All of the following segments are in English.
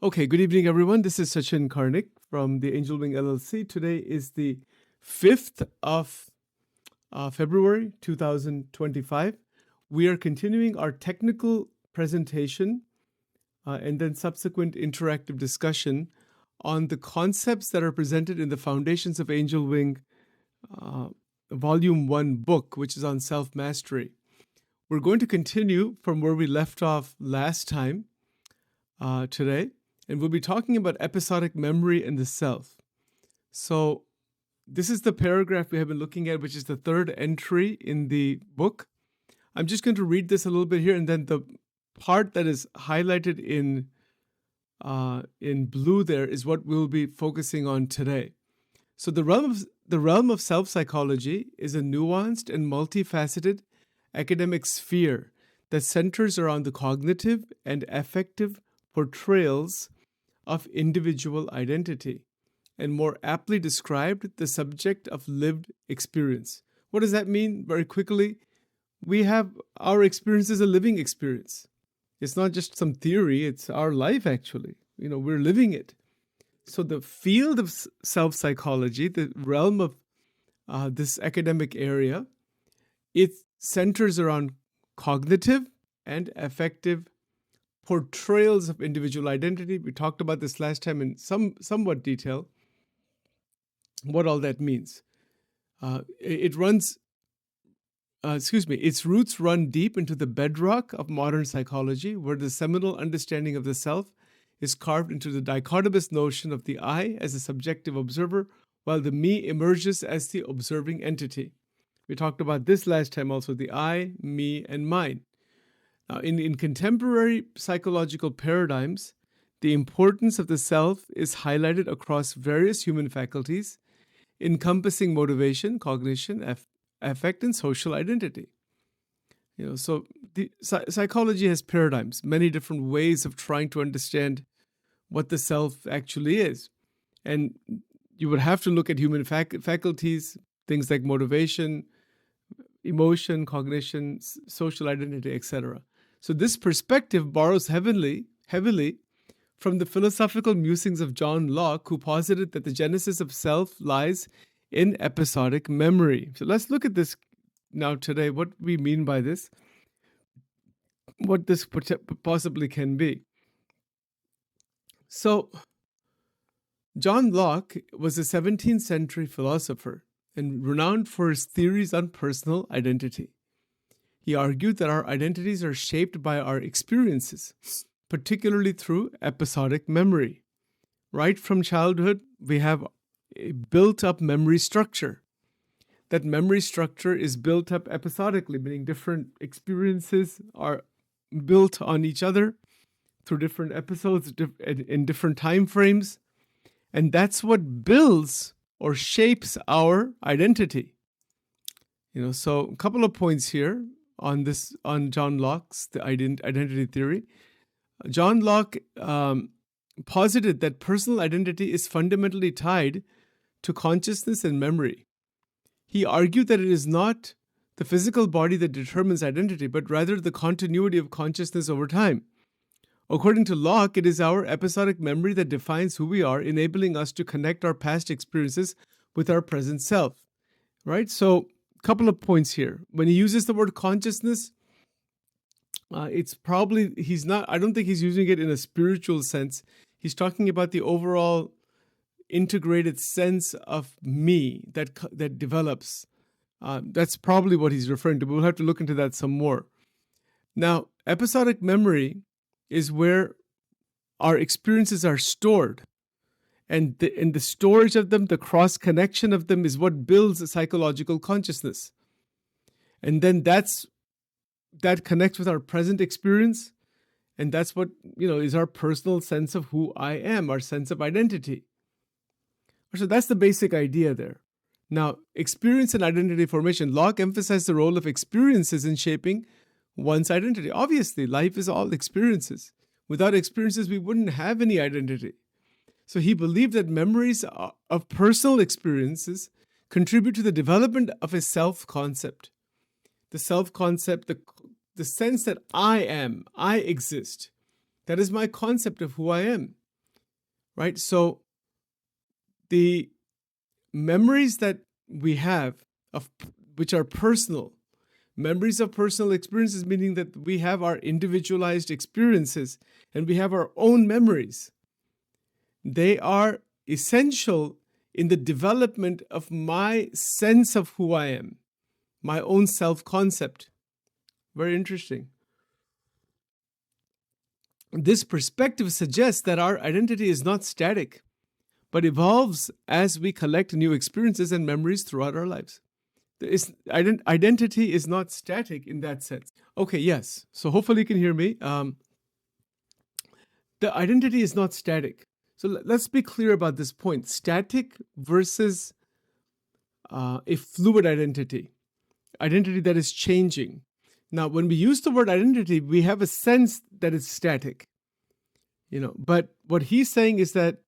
Okay, good evening, everyone. This is Sachin Karnik from the Angel Wing LLC. Today is the 5th of February 2025. We are continuing our technical presentation and then subsequent interactive discussion on the concepts that are presented in the Foundations of Angel Wing Volume 1 book, which is on self-mastery. We're going to continue from where we left off last time today. And we'll be talking about episodic memory and the self. So this is the paragraph we have been looking at, which is the third entry in the book. I'm just going to read this a little bit here, and then the part that is highlighted in blue there is what we'll be focusing on today. So the realm of self-psychology is a nuanced and multifaceted academic sphere that centers around the cognitive and affective portrayals of individual identity, and more aptly described, the subject of lived experience. What does that mean? Very quickly, we have our experience is a living experience. It's not just some theory, it's our life actually. We're living it. So the field of self-psychology, the realm of this academic area, it centers around cognitive and affective portrayals of individual identity. We talked about this last time in somewhat detail, what all that means. Its roots run deep into the bedrock of modern psychology, where the seminal understanding of the self is carved into the dichotomous notion of the I as a subjective observer, while the me emerges as the observing entity. We talked about this last time also, the I, me, and mine. Now, in contemporary psychological paradigms, the importance of the self is highlighted across various human faculties, encompassing motivation, cognition, affect, and social identity. So the psychology has paradigms, many different ways of trying to understand what the self actually is. And you would have to look at human faculties, things like motivation, emotion, cognition, social identity, etc. So this perspective borrows heavily from the philosophical musings of John Locke, who posited that the genesis of self lies in episodic memory. So let's look at this now today, what we mean by this, what this possibly can be. So John Locke was a 17th century philosopher and renowned for his theories on personal identity. He argued that our identities are shaped by our experiences, particularly through episodic memory. Right from childhood, we have a built-up memory structure. That memory structure is built up episodically, meaning different experiences are built on each other through different episodes in different time frames. And that's what builds or shapes our identity. So a couple of points here on John Locke's the identity theory. John Locke posited that personal identity is fundamentally tied to consciousness and memory. He argued that it is not the physical body that determines identity, but rather the continuity of consciousness over time. According to Locke, it is our episodic memory that defines who we are, enabling us to connect our past experiences with our present self. Right? So couple of points here. When he uses the word consciousness, it's probably, I don't think he's using it in a spiritual sense. He's talking about the overall integrated sense of me that develops. That's probably what he's referring to, but we'll have to look into that some more. Now, episodic memory is where our experiences are stored. And the storage of them, the cross-connection of them is what builds a psychological consciousness. And then that connects with our present experience. And that's what, is our personal sense of who I am, our sense of identity. So that's the basic idea there. Now, experience and identity formation. Locke emphasized the role of experiences in shaping one's identity. Obviously, life is all experiences. Without experiences, we wouldn't have any identity. So he believed that memories of personal experiences contribute to the development of a self-concept. The self-concept, the sense that I exist. That is my concept of who I am. right? So the memories that we have of which are personal, memories of personal experiences, meaning that we have our individualized experiences and we have our own memories. They are essential in the development of my sense of who I am, my own self-concept. Very interesting. This perspective suggests that our identity is not static, but evolves as we collect new experiences and memories throughout our lives. Identity is not static in that sense. Okay, yes. So hopefully you can hear me. The identity is not static. So let's be clear about this point. Static versus a fluid identity that is changing. Now, when we use the word identity, we have a sense that it's static. But what he's saying is that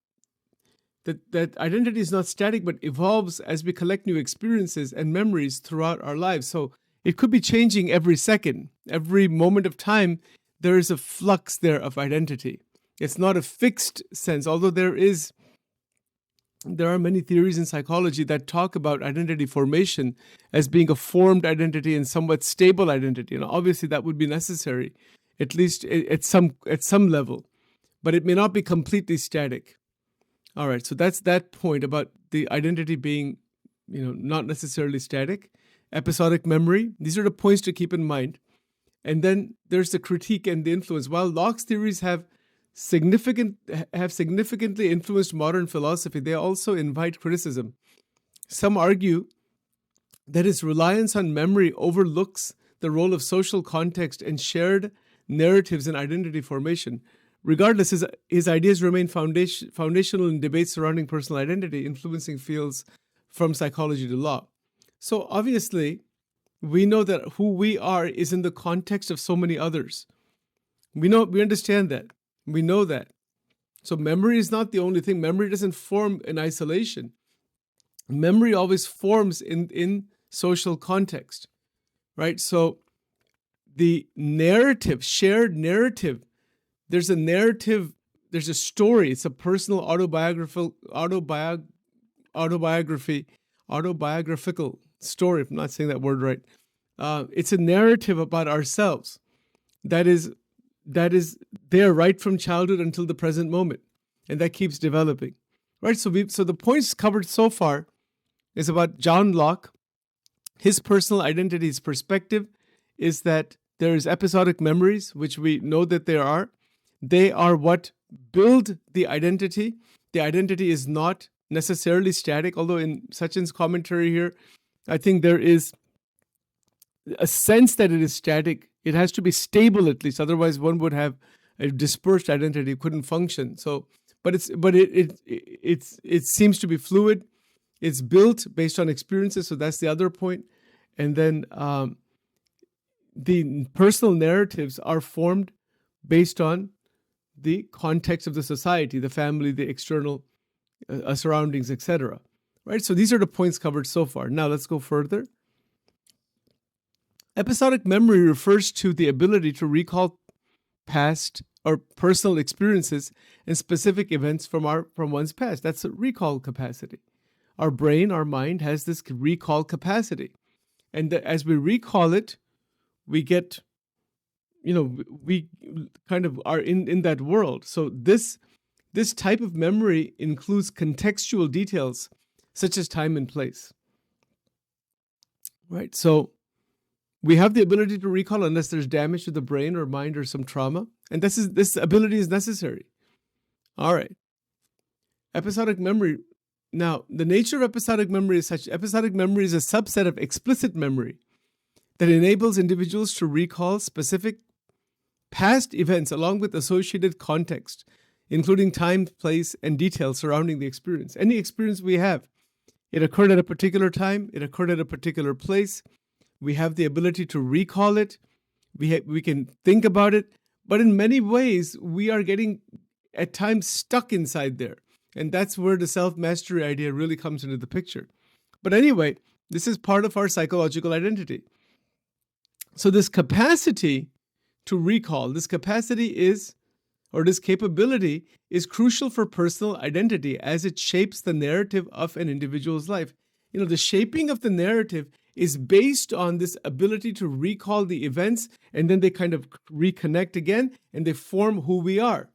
identity is not static, but evolves as we collect new experiences and memories throughout our lives. So it could be changing every second, every moment of time. There is a flux there of identity. It's not a fixed sense, although there are many theories in psychology that talk about identity formation as being a formed identity and somewhat stable identity. Obviously that would be necessary, at least at some level, but it may not be completely static. All right, so that's that point about the identity being, not necessarily static. Episodic memory, these are the points to keep in mind. And then there's the critique and the influence. While Locke's theories have significantly influenced modern philosophy, they also invite criticism. Some argue that his reliance on memory overlooks the role of social context and shared narratives in identity formation. Regardless, his ideas remain foundational in debates surrounding personal identity, influencing fields from psychology to law. So obviously, we know that who we are is in the context of so many others. We understand that. We know that. So memory is not the only thing. Memory doesn't form in isolation. Memory always forms in social context, right? So the narrative, shared narrative, there's a narrative, there's a story. It's a personal autobiographical story, if I'm not saying that word right. It's a narrative about ourselves that is there right from childhood until the present moment, and that keeps developing, right? So the points covered so far is about John Locke. His personal identity's perspective is that there is episodic memories, which we know that there are. They are what build the identity. The identity is not necessarily static, although in Sachin's commentary here, I think there is a sense that it is static. It has to be stable at least, otherwise one would have a dispersed identity, couldn't function. So, but it seems to be fluid. It's built based on experiences, so that's the other point. And then the personal narratives are formed based on the context of the society, the family, the external surroundings, etc. Right? So these are the points covered so far. Now let's go further. Episodic memory refers to the ability to recall past or personal experiences and specific events from one's past. That's a recall capacity. Our brain, our mind has this recall capacity. And as we recall it, we get, we kind of are in that world. So this type of memory includes contextual details such as time and place. Right? So we have the ability to recall unless there's damage to the brain or mind or some trauma. And this ability is necessary. All right. Episodic memory. Now, the nature of episodic memory is such. Episodic memory is a subset of explicit memory that enables individuals to recall specific past events along with associated context, including time, place, and details surrounding the experience. Any experience we have, it occurred at a particular time, it occurred at a particular place. We have the ability to recall it. We can think about it. But in many ways, we are getting at times stuck inside there. And that's where the self-mastery idea really comes into the picture. But anyway, this is part of our psychological identity. So this capacity to recall, this capacity is or this capability is crucial for personal identity as it shapes the narrative of an individual's life. The shaping of the narrative is based on this ability to recall the events, and then they kind of reconnect again and they form who we are.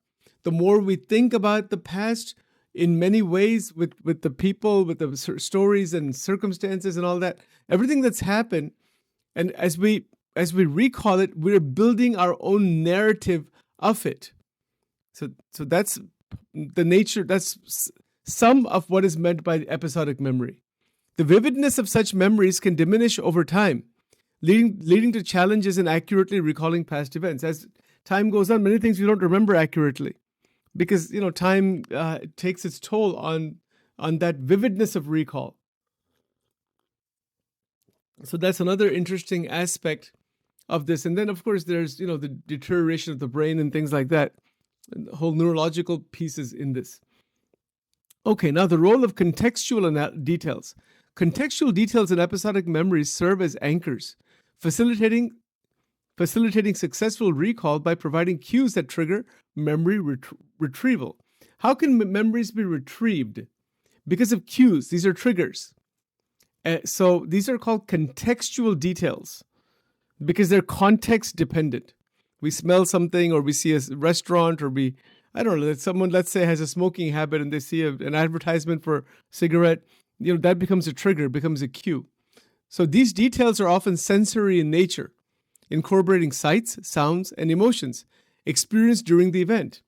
The more we think about the past in many ways with the people, with the stories and circumstances and all that, everything that's happened, and as we recall it, we're building our own narrative of it. So that's the nature, that's some of what is meant by episodic memory. The vividness of such memories can diminish over time, leading to challenges in accurately recalling past events. As time goes on, many things we don't remember accurately because time takes its toll on that vividness of recall. So that's another interesting aspect of this. And then, of course, there's the deterioration of the brain and things like that, and the whole neurological pieces in this. Okay, now the role of contextual details. Contextual details in episodic memories serve as anchors, facilitating successful recall by providing cues that trigger memory retrieval. How can memories be retrieved? Because of cues. These are triggers. So these are called contextual details because they're context dependent. We smell something, or we see a restaurant, or I don't know, someone, let's say, has a smoking habit and they see an advertisement for a cigarette. That becomes a trigger, becomes a cue. So these details are often sensory in nature, incorporating sights, sounds, and emotions experienced during the event.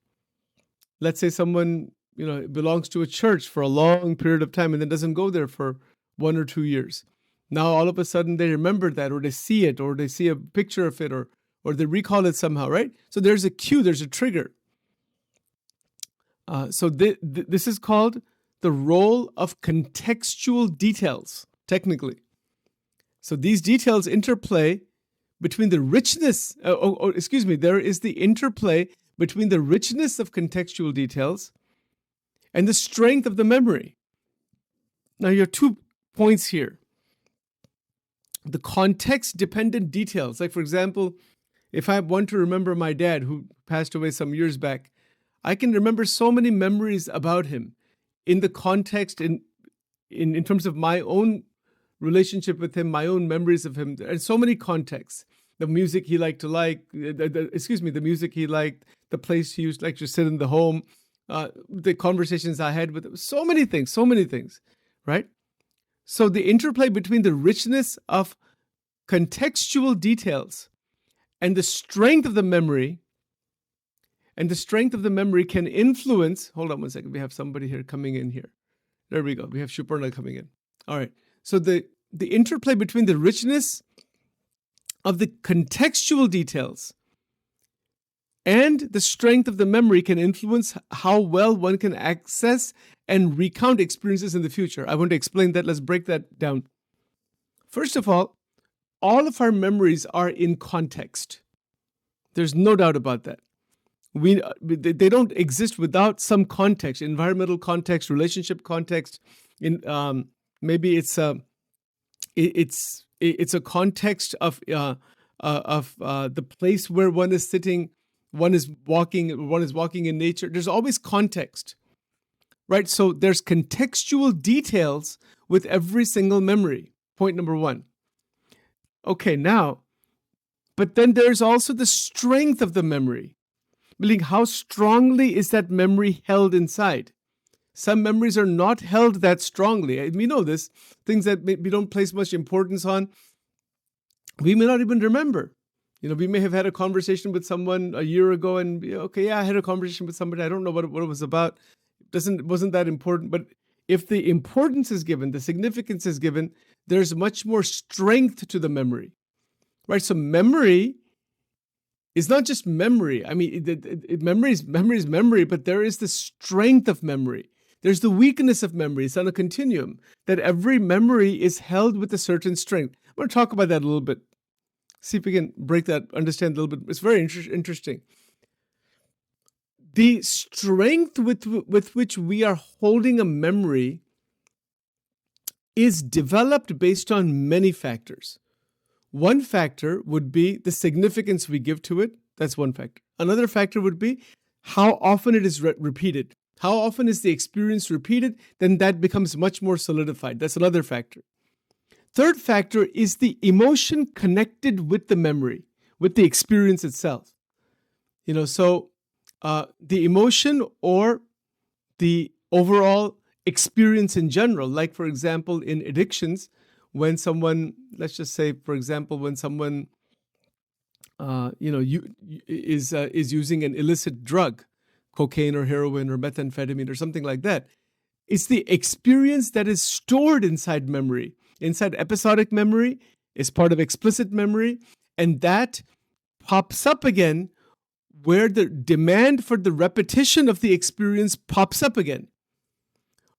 Let's say someone, belongs to a church for a long period of time and then doesn't go there for 1 or 2 years. Now, all of a sudden, they remember that, or they see it, or they see a picture of it, or they recall it somehow, right? So there's a cue, there's a trigger. So this is called the role of contextual details, technically. So these details interplay between the richness, there is the interplay between the richness of contextual details and the strength of the memory. Now, you have 2 points here. The context-dependent details, like, for example, if I want to remember my dad who passed away some years back, I can remember so many memories about him in the context, in terms of my own relationship with him, my own memories of him, and so many contexts. The music he liked to the music he liked, the place he used to sit in the home, the conversations I had with him, so many things, right? So the interplay between the richness of contextual details and the strength of the memory, can influence. Hold on one second. We have somebody here coming in here. There we go. We have Shuparna coming in. All right. So the interplay between the richness of the contextual details and the strength of the memory can influence how well one can access and recount experiences in the future. I want to explain that. Let's break that down. First of all of our memories are in context. There's no doubt about that. They don't exist without some context, environmental context, relationship context. Maybe it's a context of the place where one is sitting, one is walking in nature. There's always context, right? So there's contextual details with every single memory. Point number 1. Okay, now, but then there's also the strength of the memory. Meaning, how strongly is that memory held inside? Some memories are not held that strongly. We know this. Things that we don't place much importance on, we may not even remember. We may have had a conversation with someone a year ago and, I had a conversation with somebody. I don't know what it was about. Wasn't that important. But if the importance is given, the significance is given, there's much more strength to the memory, right? So memory is not just memory. I mean, memory is memory, but there is the strength of memory. There's the weakness of memory. It's on a continuum that every memory is held with a certain strength. I want to talk about that a little bit. See if we can break that, understand a little bit. It's very interesting. The strength with which we are holding a memory is developed based on many factors. One factor would be the significance we give to it. That's one factor. Another factor would be how often it is repeated. How often is the experience repeated? Then that becomes much more solidified. That's another factor. Third factor is the emotion connected with the memory, with the experience itself. So the emotion or the overall experience in general, like for example, in addictions, when someone, let's just say, for example, when someone, is using an illicit drug, cocaine or heroin or methamphetamine or something like that, it's the experience that is stored inside memory, inside episodic memory, is part of explicit memory, and that pops up again where the demand for the repetition of the experience pops up again,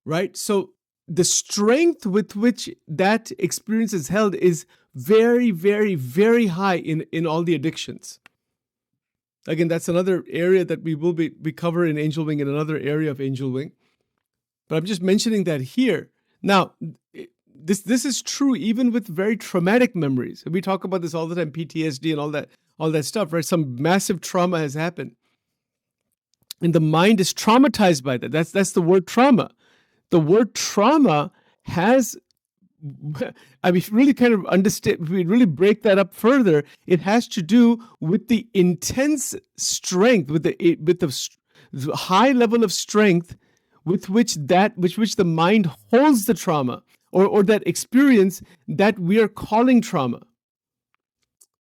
right? So the strength with which that experience is held is very, very, very high in all the addictions. Again, that's another area that we cover in Angel Wing, in another area of Angel Wing. But I'm just mentioning that here. Now, this is true even with very traumatic memories. We talk about this all the time, PTSD and all that stuff, right? Some massive trauma has happened. And the mind is traumatized by that. That's the word trauma. The word trauma has, I mean, if you really kind of understand, if we really break that up further, it has to do with the intense strength, with the high level of strength with which the mind holds the trauma or that experience that we are calling trauma.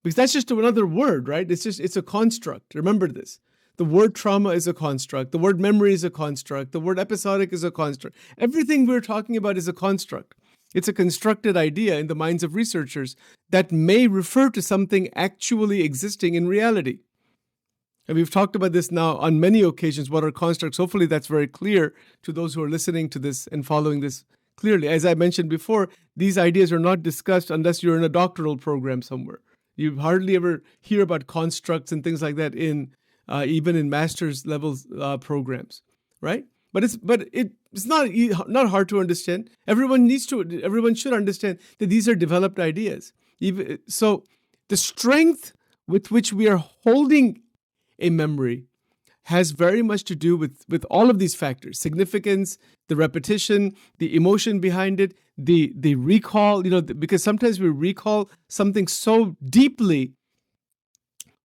Because that's just another word, right? It's a construct. Remember this. The word trauma is a construct. The word memory is a construct. The word episodic is a construct. Everything we're talking about is a construct. It's a constructed idea in the minds of researchers that may refer to something actually existing in reality. And we've talked about this now on many occasions, what are constructs. Hopefully that's very clear to those who are listening to this and following this clearly. As I mentioned before, these ideas are not discussed unless you're in a doctoral program somewhere. You hardly ever hear about constructs and things like that even in master's level programs, right? But it's not hard to understand. Everyone should understand that these are developed ideas. So the strength with which we are holding a memory has very much to do with all of these factors: significance, the repetition, the emotion behind it, the recall, because sometimes we recall something so deeply,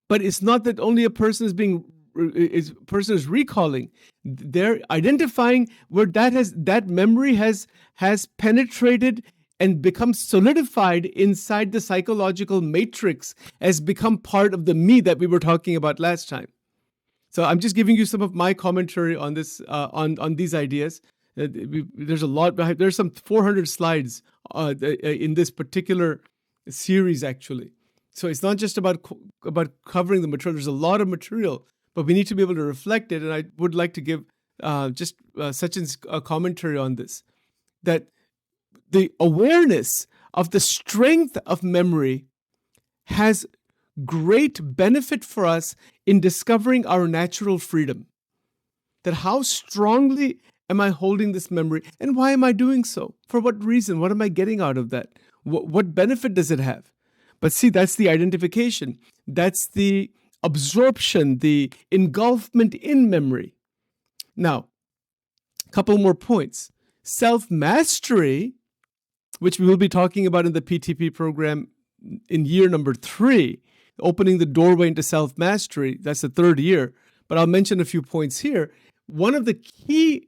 but it's not that only a person is recalling. They're identifying where that memory has penetrated and become solidified inside the psychological matrix, has become part of the me that we were talking about last time. So I'm just giving you some of my commentary on this, on these ideas. There's a lot behind. There's some 400 slides in this particular series, actually. So it's not just about covering the material. There's a lot of material, but we need to be able to reflect it. And I would like to give just Sachin's commentary on this, that the awareness of the strength of memory has great benefit for us in discovering our natural freedom. That how strongly am I holding this memory, and why am I doing so? For what reason? What am I getting out of that? What benefit does it have? But see, that's the identification. That's the absorption, the engulfment in memory. Now, a couple more points. Self-mastery, which we will be talking about in the PTP program in year number 3, opening the doorway into self-mastery. That's the 3rd year. But I'll mention a few points here. One of the key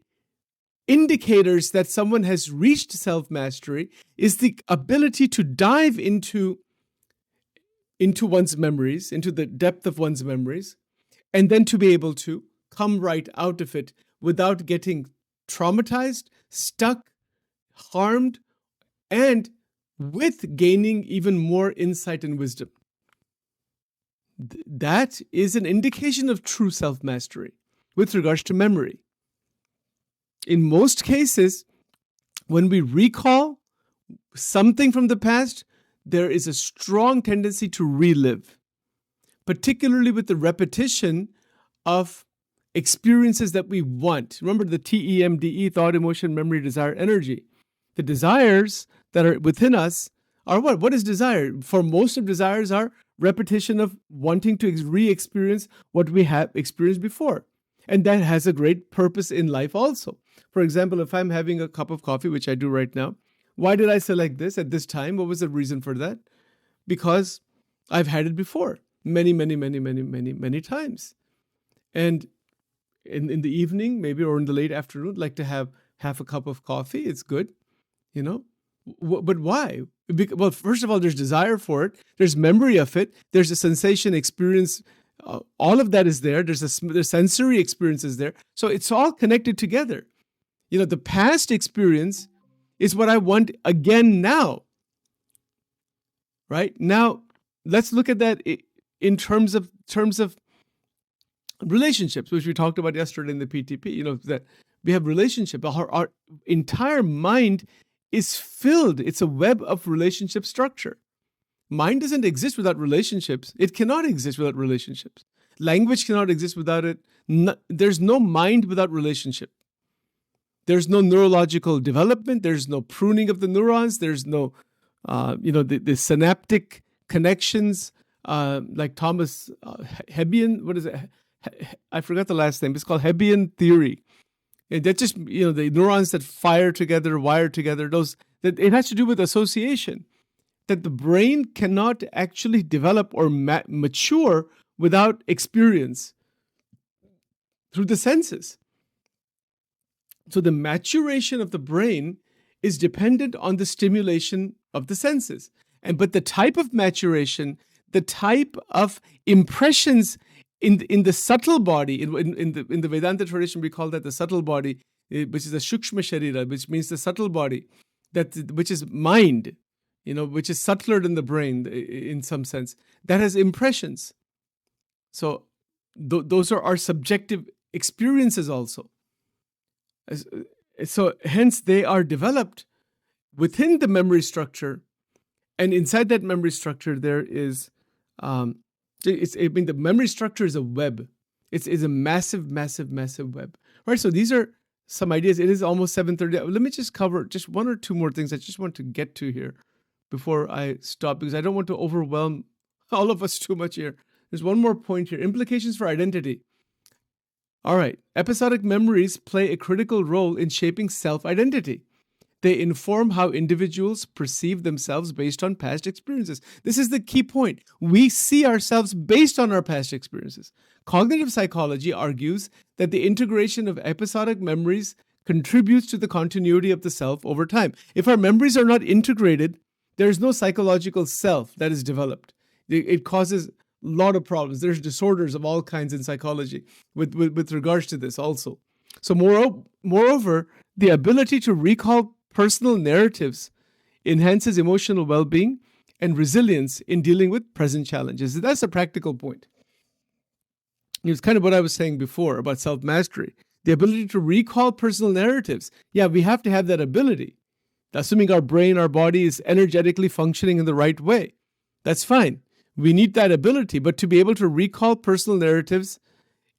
indicators that someone has reached self-mastery is the ability to dive into one's memories, into the depth of one's memories, and then to be able to come right out of it without getting traumatized, stuck, harmed, and with gaining even more insight and wisdom. That is an indication of true self-mastery with regards to memory. In most cases, when we recall something from the past, there is a strong tendency to relive, particularly with the repetition of experiences that we want. Remember the TEMDE, thought, emotion, memory, desire, energy. The desires that are within us are what? What is desire? For most of desires are repetition of wanting to re-experience what we have experienced before. And that has a great purpose in life also. For example, if I'm having a cup of coffee, which I do right now, why did I select this at this time? What was the reason for that? Because I've had it before many, many, many, many, many, many times. And in the evening, maybe, or in the late afternoon, like to have half a cup of coffee. It's good, you know. But why? Well, first of all, there's desire for it. There's memory of it. There's a sensation experience. All of that is there. There's sensory experiences there. So it's all connected together. You know, the past experience is what I want again now. Right? Now, let's look at that in terms of relationships, which we talked about yesterday in the PTP. You know, that we have relationship. Our entire mind is filled. It's a web of relationship structure. Mind doesn't exist without relationships. It cannot exist without relationships. Language cannot exist without it. There's no mind without relationship. There's no neurological development. There's no pruning of the neurons. There's no, the synaptic connections, like Thomas Hebbian. What is it? I forgot the last name. It's called Hebbian theory. That just, the neurons that fire together, wire together, that it has to do with association. That the brain cannot actually develop or mature without experience through the senses. So the maturation of the brain is dependent on the stimulation of the senses. But the type of maturation, the type of impressions in the subtle body, in the Vedanta tradition, we call that the subtle body, which is the Shukshma Sharira, which means the subtle body, which is mind, which is subtler than the brain in some sense, that has impressions. So those are our subjective experiences also. So hence they are developed within the memory structure, and inside that memory structure there is, the memory structure is a web. It's a massive, massive, massive web. Right. So these are some ideas. It is almost 7:30. Let me just cover just one or two more things I just want to get to here before I stop, because I don't want to overwhelm all of us too much here. There's one more point here. Implications for identity. All right. Episodic memories play a critical role in shaping self-identity. They inform how individuals perceive themselves based on past experiences. This is the key point. We see ourselves based on our past experiences. Cognitive psychology argues that the integration of episodic memories contributes to the continuity of the self over time. If our memories are not integrated, there is no psychological self that is developed. It causes a lot of problems. There's disorders of all kinds in psychology with regards to this also. So moreover, the ability to recall personal narratives enhances emotional well-being and resilience in dealing with present challenges. That's a practical point. It's kind of what I was saying before about self-mastery. The ability to recall personal narratives. Yeah, we have to have that ability. Assuming our brain, our body is energetically functioning in the right way. That's fine. We need that ability, but to be able to recall personal narratives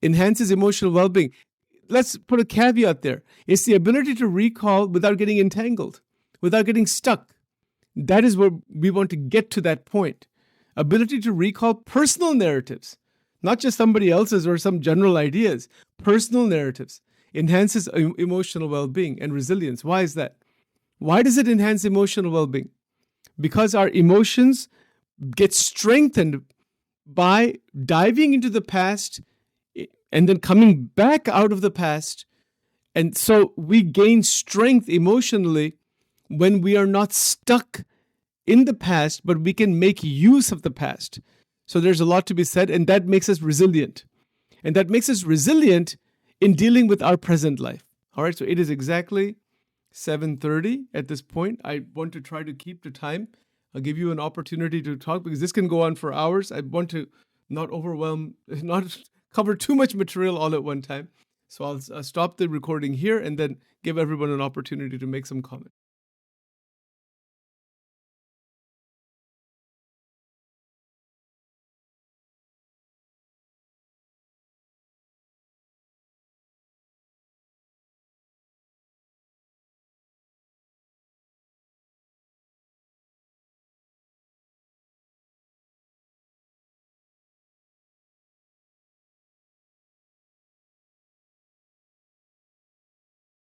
enhances emotional well-being. Let's put a caveat there. It's the ability to recall without getting entangled, without getting stuck. That is where we want to get to that point. Ability to recall personal narratives, not just somebody else's or some general ideas. Personal narratives enhances emotional well-being and resilience. Why is that? Why does it enhance emotional well-being? Because our emotions get strengthened by diving into the past and then coming back out of the past. And so we gain strength emotionally when we are not stuck in the past, but we can make use of the past. So there's a lot to be said, and that makes us resilient. And that makes us resilient in dealing with our present life. All right, so it is exactly 7:30 at this point. I want to try to keep the time. I'll give you an opportunity to talk because this can go on for hours. I want to not cover too much material all at one time. So I'll stop the recording here and then give everyone an opportunity to make some comment.